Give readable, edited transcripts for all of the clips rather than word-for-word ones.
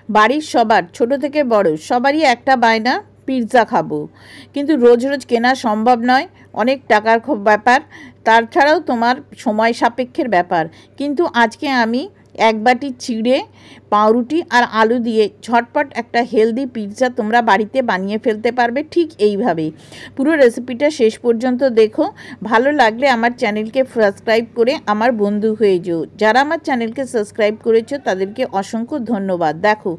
বাড়ির সবার ছোট থেকে বড় সবারই একটা বায়না পিৎজা খাবো, কিন্তু রোজ রোজ কেনা সম্ভব নয়, অনেক টাকার ব্যাপার, তাছাড়াও তোমার সময় সাপেক্ষের ব্যাপার। কিন্তু আজকে আমি এক বাটি চিড়ে, পাউরুটি আর আলু দিয়ে ঝটপট একটা হেলদি পিৎজা তোমরা বাড়িতে বানিয়ে ফেলতে পারবে ঠিক এইভাবে। পুরো রেসিপিটা শেষ পর্যন্ত দেখো। ভালো লাগলে আমার চ্যানেলকে সাবস্ক্রাইব করে আমার বন্ধু হয়ে যেও। যারা আমার চ্যানেলকে সাবস্ক্রাইব করেছো তাদেরকে অসংখ্য ধন্যবাদ। দেখো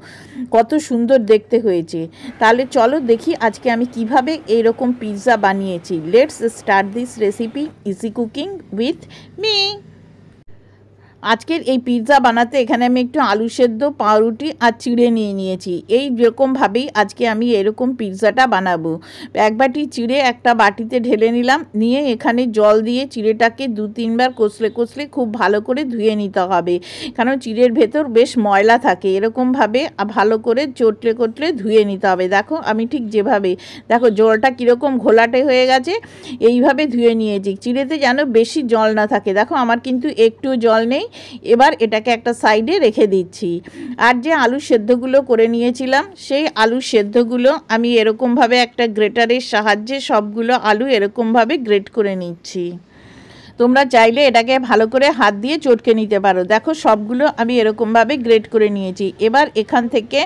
কত সুন্দর দেখতে হয়েছে। তাহলে চলো দেখি আজকে আমি কিভাবে এইরকম পিৎজা বানিয়েছি। Let's start this recipe easy cooking with me. আজকের এই পিৎজা বানাতে এখানে আমি একটু আলু সেদ্ধ, পাউরুটি আর চিড়ে নিয়ে নিয়েছি। এই রকমভাবেই আজকে আমি এরকম পিৎজাটা বানাবো। এক বাটি চিড়ে একটা বাটিতে ঢেলে নিলাম, নিয়ে এখানে জল দিয়ে চিড়েটাকে 2-3 বার কষলে কষলে খুব ভালো করে ধুয়ে নিতে হবে, কারণ চিড়ের ভেতর বেশ ময়লা থাকে। এরকমভাবে ভালো করে চটলে কটলে ধুয়ে নিতে হবে। দেখো আমি ঠিক যেভাবে, দেখো জলটা কীরকম ঘোলাটে হয়ে গেছে, এইভাবে ধুয়ে নিয়েছি। চিড়েতে যেন বেশি জল না থাকে। দেখো আমার কিন্তু একটু জল নেই। এবার এটাকে একটা সাইডে রেখে দিচ্ছি। আর যে আলু সেদ্ধগুলো করে নিয়েছিলাম সেই আলু সেদ্ধগুলো আমি এরকমভাবে একটা গ্রেটারের সাহায্যে সবগুলো আলু এরকমভাবে গ্রেট করে নিচ্ছি। তোমরা চাইলে এটাকে ভালো করে হাত দিয়ে চটকে নিতে পারো। দেখো সবগুলো আমি এরকমভাবে গ্রেট করে নিয়েছি। এবার এখান থেকে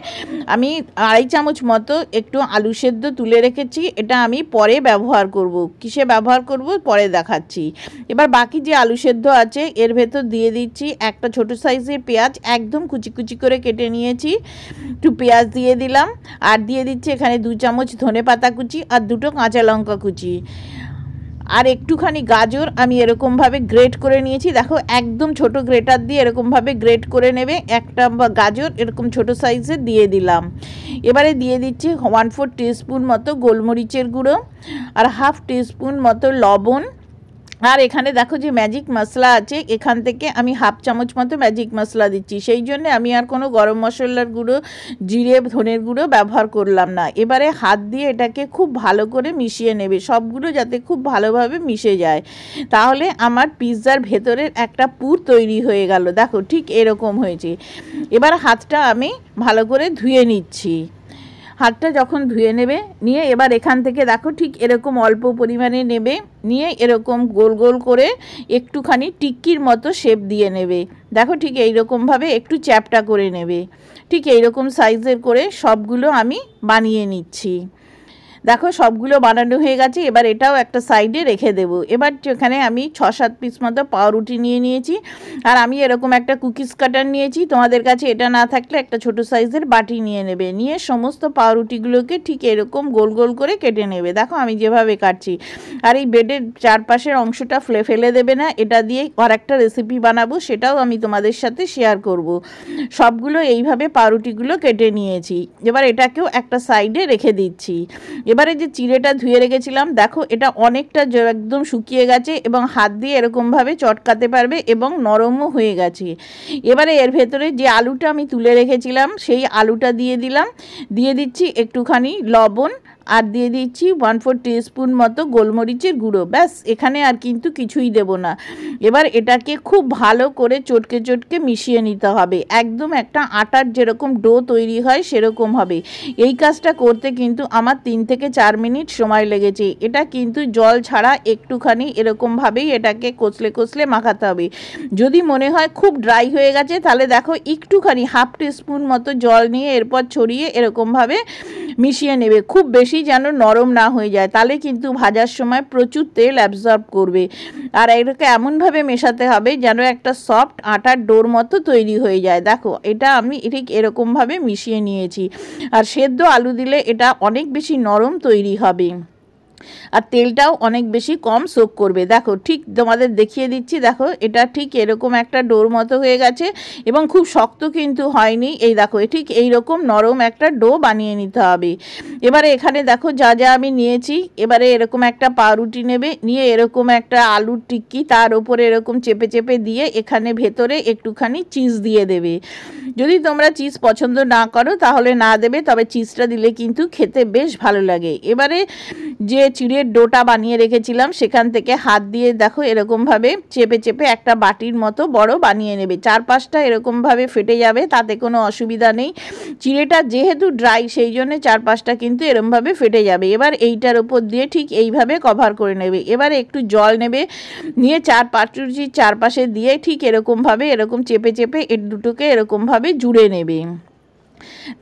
আমি 2.5 চামচ মতো একটু আলু সেদ্ধ তুলে রেখেছি, এটা আমি পরে ব্যবহার করব। কিসে ব্যবহার করব পরে দেখাচ্ছি। এবার বাকি যে আলু সেদ্ধ আছে এর ভেতর দিয়ে দিচ্ছি একটা ছোট সাইজের পেঁয়াজ, একদম কুচি কুচি করে কেটে নিয়েছি। একটু পেঁয়াজ দিয়ে দিলাম, আর দিয়ে দিচ্ছি এখানে 2 চামচ ধনেপাতা কুচি আর 2টো কাঁচা লঙ্কা কুচি, আর একটুখানি গাজর আমি এরকমভাবে গ্রেট করে নিয়েছি। দেখো একদম ছোট গ্রেটার দিয়ে এরকমভাবে গ্রেট করে নেবে। একটা গাজর এরকম ছোট সাইজের দিয়ে দিলাম। এবারে দিয়ে দিচ্ছি 1/4 টিস্পুন মতো গোলমরিচের গুঁড়ো আর 1/2 টিস্পুন মতো লবণ। আর এখানে দেখো যে ম্যাজিক মশলা আছে, এখান থেকে আমি 1/2 চামচ মতো ম্যাজিক মশলা দিচ্ছি। সেই জন্য আমি আর কোনো গরম মশলার গুঁড়ো, জিরে, ধনের গুঁড়ো ব্যবহার করলাম না। এবারে হাত দিয়ে এটাকে খুব ভালো করে মিশিয়ে নেবে, সবগুলো যাতে খুব ভালোভাবে মিশে যায়। তাহলে আমার পিৎজার ভেতরের একটা পুর তৈরি হয়ে গেল। দেখো ঠিক এরকম হয়েছে। এবার হাতটা আমি ভালো করে ধুয়ে নিচ্ছি। হাতটা যখন ধুয়ে নেবে, নিয়ে এবার এখান থেকে দেখো ঠিক এরকম অল্প পরিমাণে নেবে, নিয়ে এরকম গোল গোল করে একটুখানি টিক্কির মতো শেপ দিয়ে নেবে। দেখো ঠিক এইরকমভাবে একটু চ্যাপটা করে নেবে। ঠিক এইরকম সাইজের করে সবগুলো আমি বানিয়ে নিচ্ছি। দেখো সবগুলো বানানো হয়ে গেছে। এবার এটাও একটা সাইডে রেখে দেব। এবার এখানে আমি 6-7 পিস মতো পাউরুটি নিয়ে নিয়েছি, আর আমি এরকম একটা কুকিজ কাটার নিয়েছি। তোমাদের কাছে এটা না থাকলে একটা ছোট সাইজের বাটি নিয়ে নেবে, নিয়ে সমস্ত পাউরুটিগুলোকে ঠিক এরকম গোল গোল করে কেটে নেবে। দেখো আমি যেভাবে কাটছি। আর এই ব্রেডের চারপাশের অংশটা ফেলে দেবে না, এটা দিয়ে আর একটা রেসিপি বানাবো, সেটাও আমি তোমাদের সাথে শেয়ার করব। সবগুলো এইভাবে পাউরুটিগুলো কেটে নিয়েছি। এবার এটাকেও একটা সাইডে রেখে দিচ্ছি। এবারে যে চিড়েটা ধুয়ে রেখেছিলাম, দেখো এটা অনেকটা একদম শুকিয়ে গেছে এবং হাত দিয়ে এরকমভাবে চটকাতে পারবে এবং নরমও হয়ে গেছে। এবারে এর ভেতরে যে আলুটা আমি তুলে রেখেছিলাম সেই আলুটা দিয়ে দিলাম, দিয়ে দিচ্ছি একটুখানি লবণ, আর দিয়ে দিচ্ছি 1/4 টিস্পুন মতো গোলমরিচের গুঁড়ো। ব্যাস, এখানে আর কিন্তু কিছুই দেব না। এবার এটাকে খুব ভালো করে চটকে চটকে মিশিয়ে নিতে হবে, একদম একটা আটার যেরকম ডো তৈরি হয় সেরকম হবে। এই কাজটা করতে কিন্তু আমার 3 থেকে 4 মিনিট সময় লেগেছে। এটা কিন্তু জল ছাড়া একটুখানি এরকমভাবেই এটাকে কষলে কষলে মাখাতে হবে। যদি মনে হয় খুব ড্রাই হয়ে গেছে তাহলে দেখো একটুখানি 1/2 টিস্পুন মতো জল নিয়ে এরপর ছড়িয়ে এরকমভাবে মিশিয়ে নেবে। খুব বেশি যেন নরম না হয়ে যায়, তাহলে কিন্তু ভাজার সময় প্রচুর তেল অ্যাবজর্ব করবে। আর এটাকে এমনভাবে মেশাতে হবে যেন একটা সফট আটার ডোর মতো তৈরি হয়ে যায়। দেখো এটা আমি ঠিক এরকমভাবে মিশিয়ে নিয়েছি। আর সেদ্ধ আলু দিলে এটা অনেক বেশি নরম তৈরি হবে, আর তেলটাও অনেক বেশি কম সোক করবে। দেখো ঠিক তোমাদের দেখিয়ে দিচ্ছি। দেখো এটা ঠিক এরকম একটা ডোর মতো হয়ে গেছে এবং খুব শক্ত কিন্তু হয়নি। এই দেখো ঠিক এইরকম নরম একটা ডো বানিয়ে নিতে হবে। এবারে এখানে দেখো যা যা আমি নিয়েছি। এবারে এরকম একটা পাউরুটি নেবে, নিয়ে এরকম একটা আলুর টিক্কি তার উপরে এরকম চেপে চেপে দিয়ে এখানে ভেতরে একটুখানি চিজ দিয়ে দেবে। যদি তোমরা চিজ পছন্দ না করো তাহলে না দেবে, তবে চিজটা দিলে কিন্তু খেতে বেশ ভালো লাগে। এবারে যে চিড়ের ডোটা বানিয়ে রেখেছিলাম সেখান থেকে হাত দিয়ে দেখো এরকমভাবে চেপে চেপে একটা বাটির মতো বড় বানিয়ে নেবে। 4-5টা এরকমভাবে ফেটে যাবে, তাতে কোনো অসুবিধা নেই। চিড়েটা যেহেতু ড্রাই সেই জন্য 4-5টা কিন্তু এরকমভাবে ফেটে যাবে। এবার এইটার উপর দিয়ে ঠিক এইভাবে কভার করে নেবে। এবারে একটু জল নেবে, নিয়ে পাউরুটির চারপাশে দিয়ে ঠিক এরকমভাবে এরকম চেপে চেপে এর দুটোকে এরকমভাবে জুড়ে নেবে।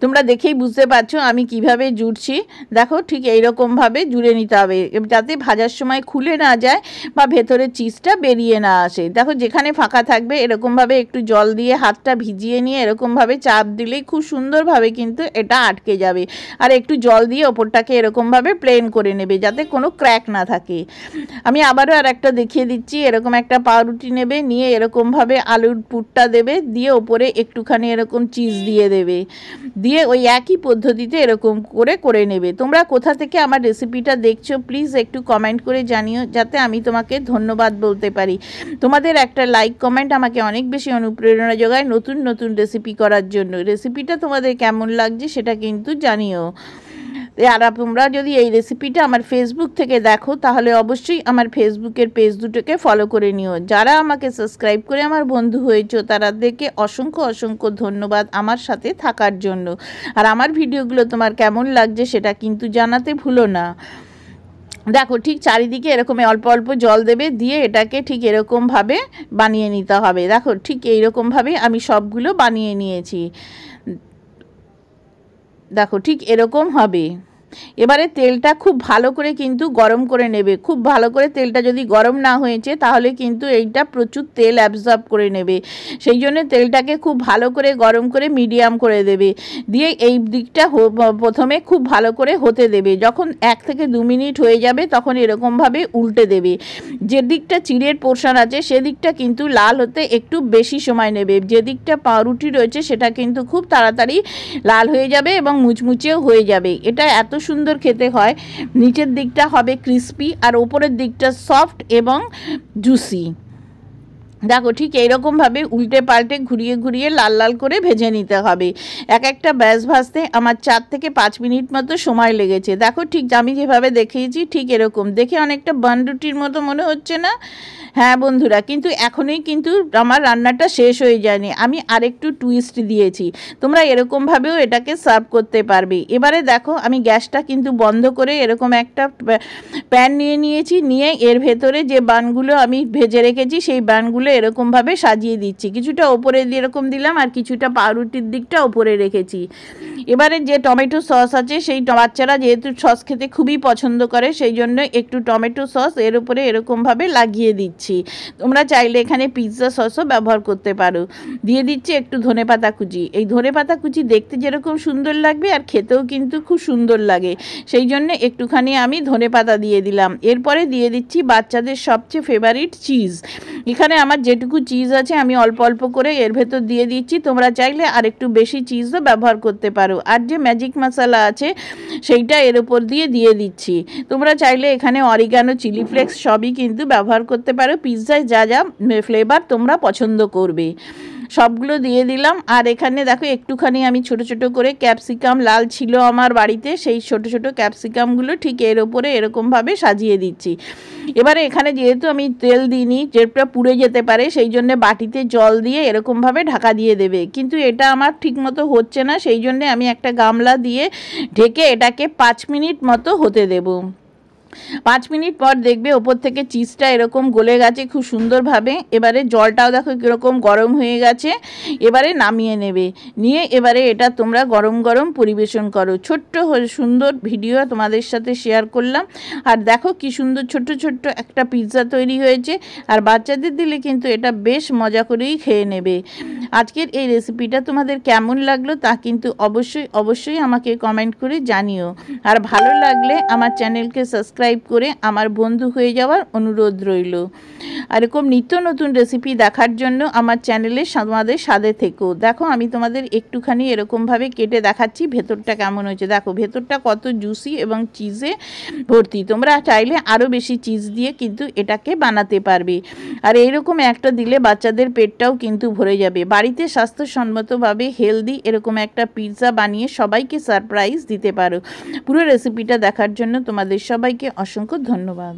তোমরা দেখেই বুঝতে পারছো আমি কিভাবে জুড়ছি। দেখো ঠিক এইরকমভাবে জুড়ে নিতে হবে যাতে ভাজার সময় খুলে না যায় বা ভেতরের চিজটা বেরিয়ে না আসে। দেখো যেখানে ফাঁকা থাকবে এরকমভাবে একটু জল দিয়ে হাতটা ভিজিয়ে নিয়ে এরকমভাবে চাপ দিলেই খুব সুন্দরভাবে কিন্তু এটা আটকে যাবে। আর একটু জল দিয়ে ওপরটাকে এরকমভাবে প্লেন করে নেবে যাতে কোনো ক্র্যাক না থাকে। আমি আবারও আর একটা দেখিয়ে দিচ্ছি। এরকম একটা পাউরুটি নেবে, নিয়ে এরকমভাবে আলুর পুরটা দেবে, দিয়ে ওপরে একটুখানি এরকম চিজ দিয়ে দেবে, দিয়ে ওই একই পদ্ধতিতে এরকম করে নেবে। তোমরা কোথা থেকে আমার রেসিপিটা দেখছো প্লিজ একটু কমেন্ট করে জানিও, যাতে আমি তোমাকে ধন্যবাদ বলতে পারি। তোমাদের একটা লাইক কমেন্ট আমাকে অনেক বেশি অনুপ্রেরণা যোগায় নতুন নতুন রেসিপি করার জন্য। রেসিপিটা তোমাদের কেমন লাগছে সেটা কিন্তু জানিও। আর তোমরা যদি এই রেসিপিটা আমার ফেসবুক থেকে দেখো তাহলে অবশ্যই আমার ফেসবুকের পেজ দুটোকে ফলো করে নিও। যারা আমাকে সাবস্ক্রাইব করে আমার বন্ধু হয়েছো তাদেরকে অসংখ্য অসংখ্য ধন্যবাদ আমার সাথে থাকার জন্য। আর আমার ভিডিওগুলো তোমার কেমন লাগছে সেটা কিন্তু জানাতে ভুলো না। দেখো ঠিক চারিদিকে এরকম অল্প অল্প জল দেবে, দিয়ে এটাকে ঠিক এরকমভাবে বানিয়ে নিতে হবে। দেখো ঠিক এইরকমভাবে আমি সবগুলো বানিয়ে নিয়েছি। দেখো ঠিক এরকম হবে। এবারে তেলটা খুব ভালো করে কিন্তু গরম করে নেবে। খুব ভালো করে তেলটা যদি গরম না হয়েছে তাহলে কিন্তু এইটা প্রচুর তেল অ্যাবজর্ব করে নেবে। সেই জন্য তেলটাকে খুব ভালো করে গরম করে মিডিয়াম করে দেবে, দিয়ে এই দিকটা প্রথমে খুব ভালো করে হতে দেবে। যখন 1 থেকে 2 মিনিট হয়ে যাবে তখন এরকমভাবে উল্টে দেবে। যে দিকটা চিড়ের পোর্শন আছে সেদিকটা কিন্তু লাল হতে একটু বেশি সময় নেবে। যে দিকটা পাউরুটি রয়েছে সেটা কিন্তু খুব তাড়াতাড়ি লাল হয়ে যাবে এবং মুচমুচেও হয়ে যাবে। এটা এত সুন্দর খেতে হয়। নিচের দিকটা হবে ক্রিস্পি আর ওপরের দিকটা সফট এবং জুসি। দেখো ঠিক এইরকমভাবে উল্টে পাল্টে ঘুরিয়ে ঘুরিয়ে লাল লাল করে ভেজে নিতে হবে। এক একটা ব্যাস ভাজতে আমার 4 থেকে 5 মিনিট মতো সময় লেগেছে। দেখো ঠিক আমি যেভাবে দেখিয়েছি ঠিক এরকম দেখে অনেকটা বান রুটির মতো মনে হচ্ছে না? হ্যাঁ বন্ধুরা, কিন্তু এখনই কিন্তু আমার রান্নাটা শেষ হয়ে যায়নি, আমি আরেকটু টুইস্ট দিয়েছি। তোমরা এরকমভাবেও এটাকে সার্ভ করতে পারবে। এবারে দেখো আমি গ্যাসটা কিন্তু বন্ধ করে এরকম একটা প্যান নিয়েছি, নিয়ে এর ভেতরে যে বানগুলো আমি ভেজে রেখেছি সেই বানগুলো এরকমভাবে সাজিয়ে দিচ্ছি। কিছুটা ওপরে এরকম দিলাম আর কিছুটা পাউরুটির দিকটা ওপরে রেখেছি। এবারে যে টমেটো সস আছে সেই বাচ্চারা যেহেতু সস খেতে খুবই পছন্দ করে সেই জন্য একটু টমেটো সস এর উপরে এরকমভাবে লাগিয়ে দিচ্ছি। তোমরা চাইলে এখানে পিৎজা সসও ব্যবহার করতে পারো। দিয়ে দিচ্ছি একটু ধনেপাতা কুচি। এই ধনেপাতা কুচি দেখতে যেরকম সুন্দর লাগবে আর খেতেও কিন্তু খুব সুন্দর লাগে, সেই জন্য একটুখানি আমি ধনেপাতা দিয়ে দিলাম। এরপরে দিয়ে দিচ্ছি বাচ্চাদের সবচেয়ে ফেভারিট চিজ। এখানে আমার যেটুকু চিজ আছে আমি অল্প অল্প করে এর ভেতর দিয়ে দিচ্ছি। তোমরা চাইলে আর একটু বেশি চিজও ব্যবহার করতে পারো। আর যে ম্যাজিক মশলা আছে সেইটা এর উপর দিয়ে দিচ্ছি। তোমরা চাইলে এখানে অরিগানো, চিলি ফ্লেক্স সবই কিন্তু ব্যবহার করতে পারো। পিৎজায় যা যা ফ্লেভার তোমরা পছন্দ করবে সবগুলো দিয়ে দিলাম। আর এখানে দেখো একটুখানি আমি ছোট ছোট করে ক্যাপসিকাম, লাল ছিল আমার বাড়িতে, সেই ছোট ছোট ক্যাপসিকামগুলো ঠিক এর ওপরে এরকমভাবে সাজিয়ে দিচ্ছি। এবারে এখানে যেহেতু আমি তেল দিইনি, যেটা পুড়ে যেতে পারে, সেই জন্য বাটিতে জল দিয়ে এরকমভাবে ঢাকা দিয়ে দেবে। কিন্তু এটা আমার ঠিক মতো হচ্ছে না, সেই জন্যে আমি একটা গামলা দিয়ে ঢেকে এটাকে 5 মিনিট মতো হতে দেবো। 5 মিনিট পর দেখবে ওপর থেকে চিজটা এরকম গলে গেছে খুব সুন্দরভাবে। এবারে জলটাও দেখো কীরকম গরম হয়ে গেছে। এবারে নামিয়ে নেবে, নিয়ে এবারে এটা তোমরা গরম গরম পরিবেশন করো। ছোট্ট সুন্দর ভিডিও তোমাদের সাথে শেয়ার করলাম। আর দেখো কি সুন্দর ছোট্ট ছোট্ট একটা পিৎজা তৈরি হয়েছে। আর বাচ্চাদের দিলে কিন্তু এটা বেশ মজা করেই খেয়ে নেবে। আজকের এই রেসিপিটা তোমাদের কেমন লাগলো তা কিন্তু অবশ্যই অবশ্যই আমাকে কমেন্ট করে জানিও। আর ভালো লাগলে আমার চ্যানেলকে সাবস্ক্রাইব করে আমার বন্ধু হয়ে যাওয়ার অনুরোধ রইল। আর এরকম নিত্য নতুন রেসিপি দেখার জন্য আমার চ্যানেলে তোমাদের সাথে থেকো। দেখো আমি তোমাদের একটুখানি এরকমভাবে কেটে দেখাচ্ছি ভেতরটা কেমন হয়েছে। দেখো ভেতরটা কত জুসি এবং চিজে ভর্তি। তোমরা চাইলে আরও বেশি চিজ দিয়ে কিন্তু এটাকে বানাতে পারবে। আর এইরকম একটা দিলে বাচ্চাদের পেটটাও কিন্তু ভরে যাবে। বাড়িতে স্বাস্থ্যসম্মতভাবে হেলদি এরকম একটা পিৎজা বানিয়ে সবাইকে সারপ্রাইজ দিতে পারো। পুরো রেসিপিটা দেখার জন্য তোমাদের সবাইকে অসংখ্য ধন্যবাদ।